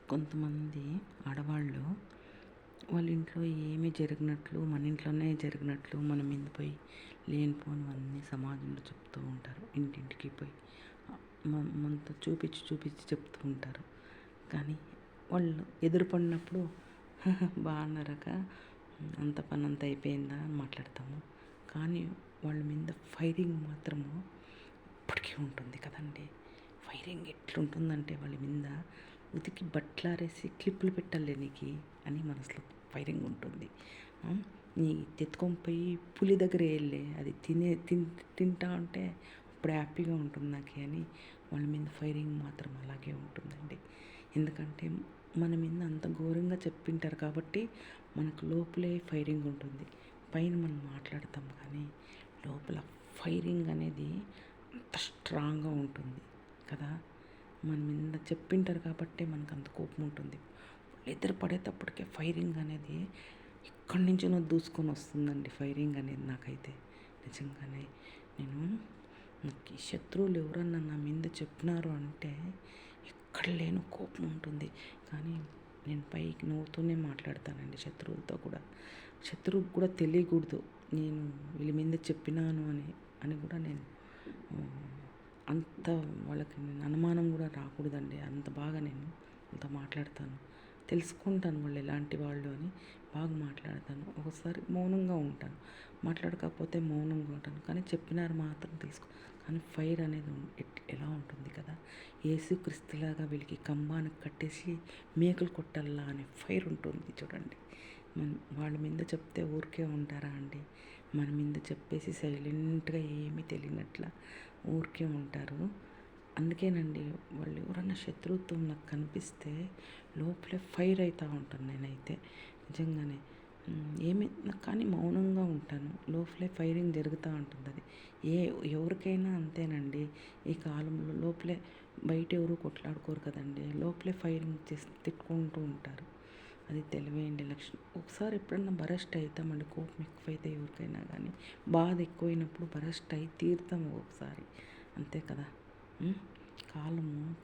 కొంతమంది ఆడవాళ్ళు వాళ్ళ ఇంట్లో ఏమీ జరిగినట్లు మన ఇంట్లోనే జరిగినట్లు మన మీద పోయి లేనిపోనివన్నీ సమాజంలో చెప్తూ ఉంటారు. ఇంటింటికి పోయి మనతో చూపించి చూపించి చెప్తూ ఉంటారు. కానీ వాళ్ళు ఎదురుపడినప్పుడు బాగున్నారక, అంత పని అంత అయిపోయిందా అని మాట్లాడతాము. కానీ వాళ్ళ మీద ఫైరింగ్ మాత్రము ఇప్పటికీ ఉంటుంది కదండి. ఫైరింగ్ ఎట్లుంటుందంటే వాళ్ళ మీద ఉతికి బట్టలారేసి క్లిప్పులు పెట్టాలి నీకు అని మనసులో ఫైరింగ్ ఉంటుంది. నీ తెచ్చుకొని పోయి పులి దగ్గర వేయలే, అది తింటా ఉంటే అప్పుడు హ్యాపీగా ఉంటుంది నాకు అని వాళ్ళ మీద ఫైరింగ్ మాత్రం అలాగే ఉంటుందండి. ఎందుకంటే మన మీద అంత ఘోరంగా చెప్పింటారు కాబట్టి మనకు లోపలే ఫైరింగ్ ఉంటుంది. పైన మనం మాట్లాడతాం కానీ లోపల ఫైరింగ్ అనేది అంత స్ట్రాంగ్గా ఉంటుంది కదా. మన మీద చెప్పింటారు కాబట్టి మనకు అంత కోపం ఉంటుంది. ఎదురు పడేటప్పటికే ఫైరింగ్ అనేది ఎక్కడి నుంచినో దూసుకొని వస్తుందండి. ఫైరింగ్ అనేది నాకైతే నిజంగానే నాకు శత్రువులు ఎవరన్నా నా మీద చెప్పినారు అంటే ఎక్కడ లేని కోపం ఉంటుంది. కానీ నేను పైకి నవ్వుతూనే మాట్లాడతానండి శత్రువులతో కూడా. శత్రువుకు కూడా తెలియకూడదు నేను వీళ్ళ మీద చెప్పినాను అని కూడా నేను అంత వాళ్ళకి నేను అనుమానం కూడా రాకూడదండి. అంత బాగా నేను అంత మాట్లాడతాను. తెలుసుకుంటాను వాళ్ళు ఎలాంటి వాళ్ళు అని బాగా మాట్లాడతాను. ఒకసారి మౌనంగా ఉంటాను, మాట్లాడకపోతే మౌనంగా ఉంటాను. కానీ చెప్పినారు మాత్రం కానీ ఫైర్ అనేది ఎలా ఉంటుంది కదా. యేసుక్రీస్తులాగా వీళ్ళకి కంబానికి కట్టేసి మేకలు కొట్టాలా అనే ఫైర్ ఉంటుంది చూడండి. వాళ్ళ మీద చెప్తే ఊరికే ఉంటారా అండి? మన మీద చెప్పేసి సైలెంట్గా ఏమీ తెలియనట్ల ఊరికే ఉంటారు. అందుకేనండి వాళ్ళు ఎవరన్నా శత్రుత్వం నాకు కనిపిస్తే లోపలే ఫైర్ అవుతూ ఉంటాను నేనైతే నిజంగానే. కానీ మౌనంగా ఉంటాను. లోపలే ఫైరింగ్ జరుగుతూ ఉంటుంది. అది ఎవరికైనా అంతేనండి. ఈ కాలంలో లోపలే బయట ఎవరు కొట్లాడుకోరు కదండి. లోపలే ఫైరింగ్ చేసి తిట్టుకుంటూ ఉంటారు. అది తెలివేయండి లక్షణం. ఒకసారి ఎప్పుడన్నా బరస్ట్ అవుతామండి. కోపం ఎక్కువైతే ఎవరికైనా కానీ బాధ ఎక్కువైనప్పుడు బరస్ట్ అయి తీరుతాము ఒకసారి, అంతే కదా.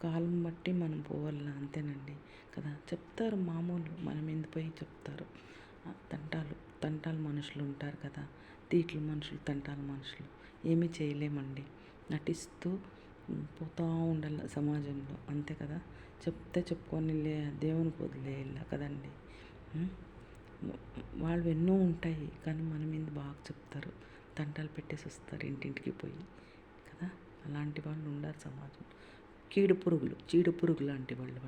కాలం బట్టి మనం పోవాల, అంతేనండి కదా. చెప్తారు మామూలు మన మీద పోయి చెప్తారు. తంటాలు మనుషులు ఉంటారు కదా, తీట్ల మనుషులు, తంటాల మనుషులు. ఏమీ చేయలేమండి. నటిస్తూ పోతూ ఉండాలి సమాజంలో, అంతే కదా. చెప్పుకొని దేవునికి వదిలేయాల కదండి. వాళ్ళు ఎన్నో ఉంటాయి కానీ మన మీద బాగా చెప్తారు. తంటాలు పెట్టేసి వస్తారు ఇంటింటికి పోయి కదా. అలాంటి వాళ్ళు ఉండారు సమాజంలో. చీడ పురుగులు లాంటి వాళ్ళు.